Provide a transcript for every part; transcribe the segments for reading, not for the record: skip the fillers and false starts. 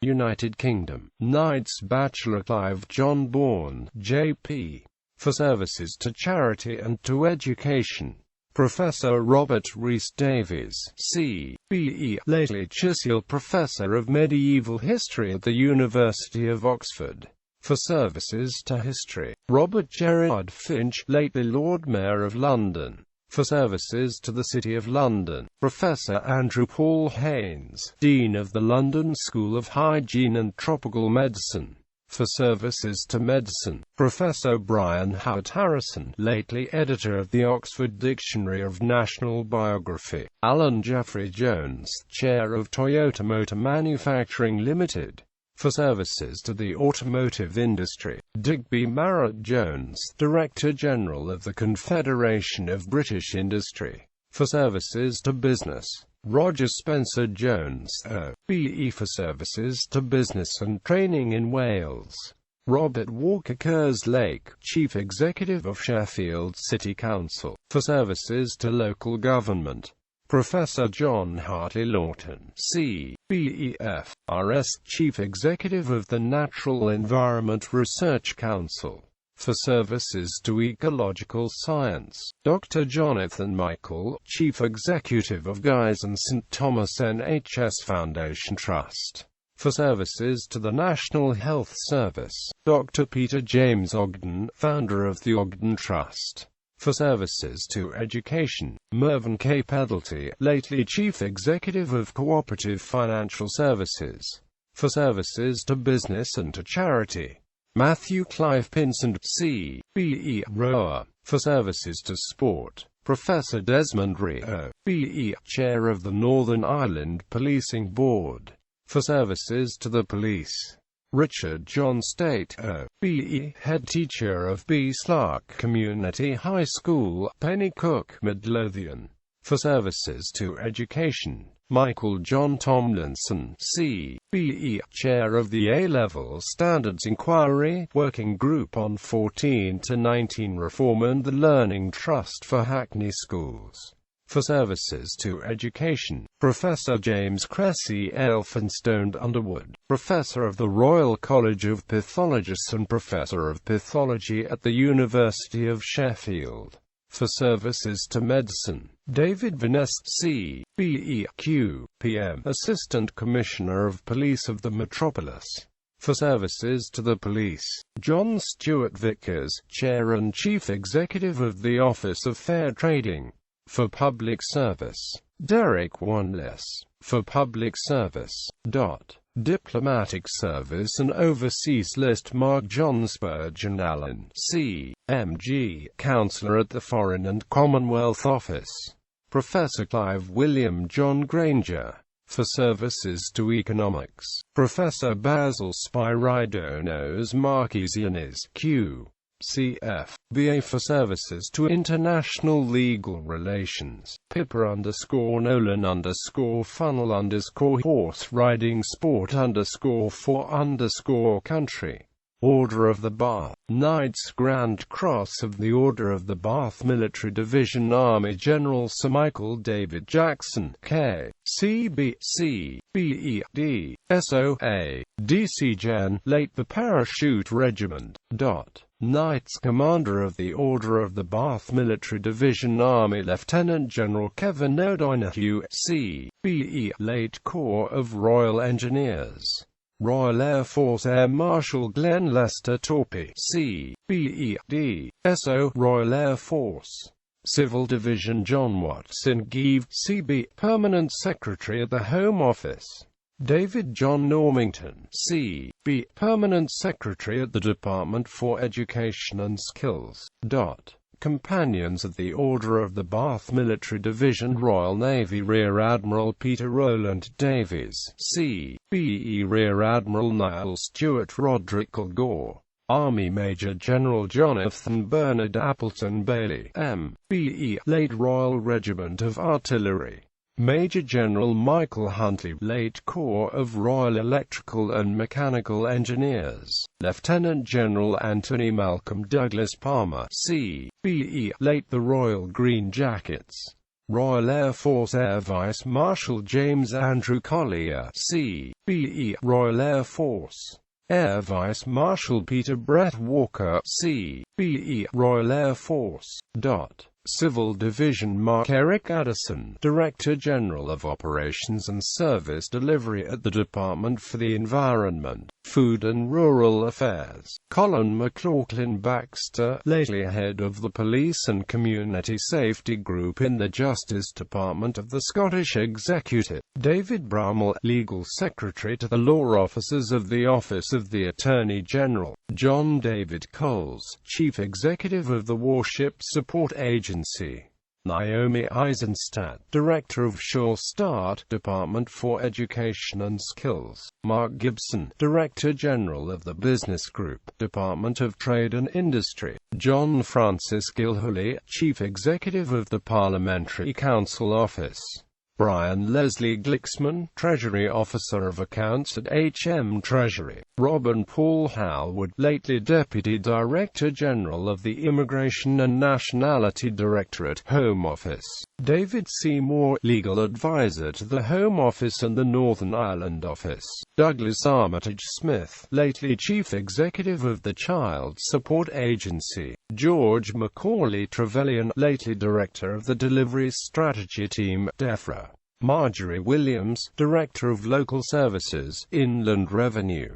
United Kingdom. Knights Bachelor Clive John Bourne, J.P. For services to charity and to education. Professor Robert Rhys Davies, C.B.E. lately Chisel Professor of Medieval History at the University of Oxford. For services to history. Robert Gerard Finch, lately Lord Mayor of London. For services to the City of London. Professor Andrew Paul Haynes, Dean of the London School of Hygiene and Tropical Medicine. For services to medicine. Professor Brian Howard Harrison, lately editor of the Oxford Dictionary of National Biography. Alan Jeffrey Jones, Chair of Toyota Motor Manufacturing Limited. For services to the automotive industry. Digby Marrott Jones, Director General of the Confederation of British Industry. For services to business. Roger Spencer Jones, O.B.E. For services to business and training in Wales. Robert Walker Kerslake, Chief Executive of Sheffield City Council. For services to local government. Professor John Hartley Lawton, C.B.E.F. R.S. Chief Executive of the Natural Environment Research Council. For services to ecological science. Dr. Jonathan Michael, Chief Executive of Guy's and St Thomas NHS Foundation Trust. For services to the National Health Service. Dr. Peter James Ogden, founder of the Ogden Trust. For services to education. Mervyn K. Pedalty, lately Chief Executive of Cooperative Financial Services. For services to business and to charity. Matthew Clive Pinsent, C.B.E. Rower. For services to sport. Professor Desmond Ree, O.B.E. Chair of the Northern Ireland Policing Board. For services to the police. Richard John State, O.B.E. Head Teacher of B. Slark Community High School, Pennycook, Midlothian. For services to education. Michael John Tomlinson, C.B.E. Chair of the A-Level Standards Inquiry Working Group on 14 to 19 Reform and the Learning Trust for Hackney Schools. For services to education. Professor James Cressy Elphinstone Underwood, Professor of the Royal College of Pathologists and Professor of Pathology at the University of Sheffield. For services to medicine. David Vinest, C.B.E.Q. P.M. Assistant Commissioner of Police of the Metropolis. For services to the police. John Stuart Vickers, Chair and Chief Executive of the Office of Fair Trading. For public service. Derek Wanless. For public service. Diplomatic service and overseas list. Mark John Spurgeon Allen, C.M.G. Councillor at the Foreign and Commonwealth Office. Professor Clive William John Granger. For services to economics. Professor Basil Spyridonous Marquesianis, Q.C.F. B.A. For services to international legal relations. Pippa_Nolan_funnel_horse riding sport _for country. Order of the Bath. Knights Grand Cross of the Order of the Bath Military Division Army General Sir Michael David Jackson, K. C.B. C.B.E.D. S.O.A. D.C. Gen. Late the Parachute Regiment. Knights Commander of the Order of the Bath Military Division Army Lieutenant General Kevin O'Donoghue, C.B.E. Late Corps of Royal Engineers. Royal Air Force Air Marshal Glenn Lester Torpey, C.B.E.D. S.O. Royal Air Force. Civil Division John Watson Geeve, C.B. Permanent Secretary at the Home Office. David John Normington, C.B. Permanent Secretary at the Department for Education and Skills. Companions of the Order of the Bath Military Division Royal Navy Rear Admiral Peter Rowland Davies, C.B.E. Rear Admiral Niall Stewart Roderick Gore. Army Major General Jonathan Bernard Appleton Bailey, M.B.E. Late Royal Regiment of Artillery. Major General Michael Huntley, late Corps of Royal Electrical and Mechanical Engineers. Lieutenant General Anthony Malcolm Douglas Palmer, C.B.E. Late the Royal Green Jackets. Royal Air Force Air Vice Marshal James Andrew Collier, C.B.E. Royal Air Force Air Vice Marshal Peter Brett Walker, C.B.E. Royal Air Force. Civil Division Mark Eric Addison, Director General of Operations and Service Delivery at the Department for the Environment, Food and Rural Affairs. Colin McLaughlin Baxter, lately head of the Police and Community Safety Group in the Justice Department of the Scottish Executive. David Bramall, Legal Secretary to the Law Officers of the Office of the Attorney General. John David Coles, Chief Executive of the Warship Support Agency. Naomi Eisenstadt, Director of Sure Start, Department for Education and Skills. Mark Gibson, Director General of the Business Group, Department of Trade and Industry. John Francis Gilhooly, Chief Executive of the Parliamentary Council Office. Brian Leslie Glixman, Treasury Officer of Accounts at HM Treasury. Robin Paul Halwood, lately Deputy Director General of the Immigration and Nationality Directorate, Home Office. David Seymour, Legal Advisor to the Home Office and the Northern Ireland Office. Douglas Armitage Smith, lately Chief Executive of the Child Support Agency. George Macaulay Trevelyan, lately Director of the Delivery Strategy Team, DEFRA. Marjorie Williams, Director of Local Services, Inland Revenue.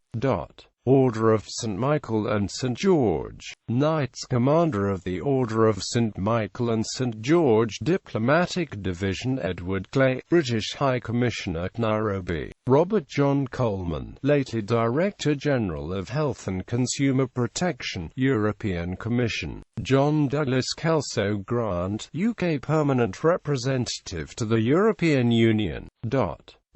Order of St. Michael and St. George. Knights Commander of the Order of St. Michael and St. George Diplomatic Division Edward Clay, British High Commissioner, Nairobi. Robert John Coleman, lately Director General of Health and Consumer Protection, European Commission. John Douglas Kelso Grant, UK Permanent Representative to the European Union.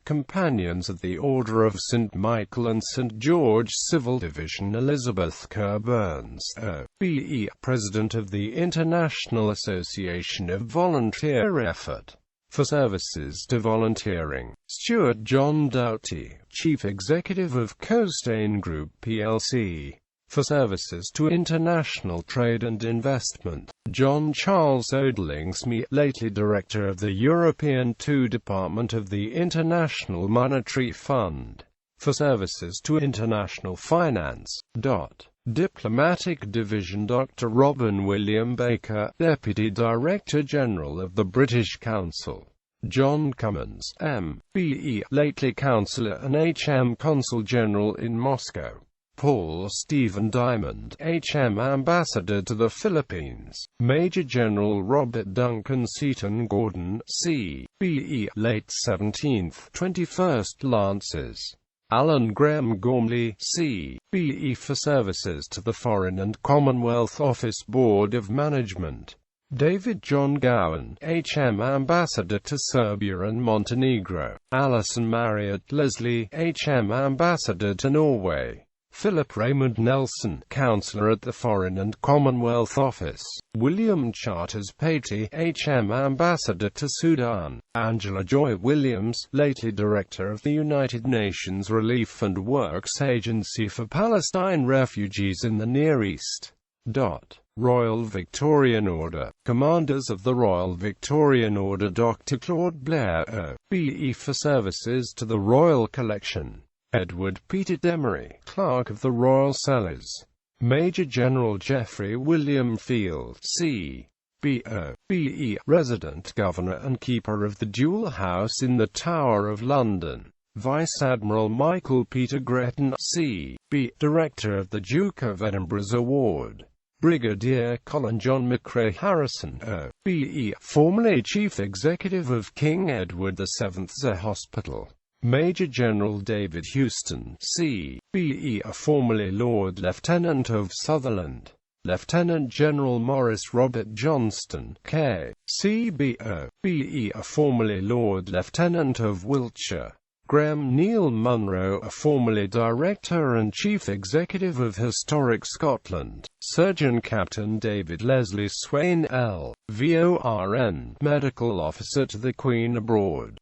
Companions of the Order of St. Michael and St. George Civil Division Elizabeth Kerr Burns, O.B.E. President of the International Association of Volunteer Effort for Services to Volunteering. Stuart John Doughty, Chief Executive of Costain Group plc, for services to international trade and investment. John Charles Odlingsme, lately Director of the European II Department of the International Monetary Fund, for services to international finance. Diplomatic Division Dr. Robin William Baker, Deputy Director General of the British Council. John Cummins, M.B.E., lately Councillor and HM Consul General in Moscow. Paul Stephen Diamond, HM Ambassador to the Philippines. Major General Robert Duncan Seaton Gordon, C.B.E., late 17th, 21st Lancers. Alan Graham Gormley, C.B.E., for services to the Foreign and Commonwealth Office Board of Management. David John Gowan, HM Ambassador to Serbia and Montenegro. Alison Marriott Leslie, HM Ambassador to Norway. Philip Raymond Nelson, Councillor at the Foreign and Commonwealth Office. William Charters Patey, HM Ambassador to Sudan. Angela Joy Williams, lately Director of the United Nations Relief and Works Agency for Palestine Refugees in the Near East. Royal Victorian Order. Commanders of the Royal Victorian Order Dr. Claude Blair, O.B.E. for services to the Royal Collection. Edward Peter Demery, Clerk of the Royal Cellars. Major General Geoffrey William Field, C.B.O.B.E., Resident Governor and Keeper of the Jewel House in the Tower of London. Vice Admiral Michael Peter Gretton, C.B., Director of the Duke of Edinburgh's Award. Brigadier Colin John McRae Harrison, O.B.E., formerly Chief Executive of King Edward VII's Hospital. Major General David Houston, C.B.E., formerly Lord Lieutenant of Sutherland. Lieutenant General Maurice Robert Johnston, K.C.B.O.B.E., formerly Lord Lieutenant of Wiltshire. Graham Neil Munro, formerly Director and Chief Executive of Historic Scotland. Surgeon Captain David Leslie Swain L.V.O.R.N., Medical Officer to the Queen abroad.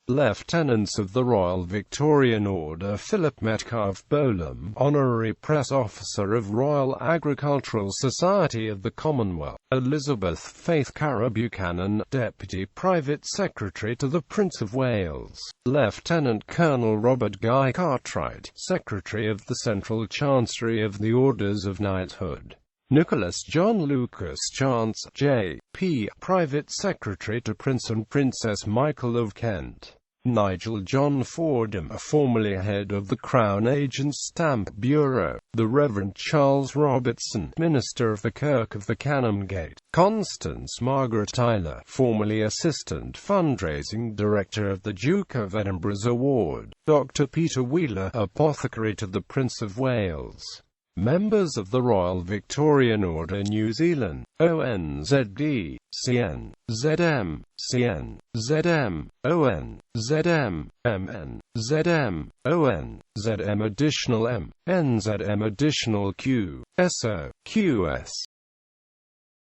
Lieutenants of the Royal Victorian Order: Philip Metcalfe Bolam, Honorary Press Officer of Royal Agricultural Society of the Commonwealth; Elizabeth Faith Cara Buchanan, Deputy Private Secretary to the Prince of Wales; Lieutenant Colonel Robert Guy Cartwright, Secretary of the Central Chancery of the Orders of Knighthood; Nicholas John Lucas Chance, J.P., Private Secretary to Prince and Princess Michael of Kent; Nigel John Fordham, formerly head of the Crown Agent's Stamp Bureau; the Reverend Charles Robertson, Minister of the Kirk of the Canongate; Constance Margaret Tyler, formerly Assistant Fundraising Director of the Duke of Edinburgh's Award; Dr. Peter Wheeler, Apothecary to the Prince of Wales. Members of the Royal Victorian Order New Zealand: ONZD, CN, ZM, CN, ZM, ON, ZM, MN, ZM, ON, ZM additional M, NZM additional Q, SO, QS.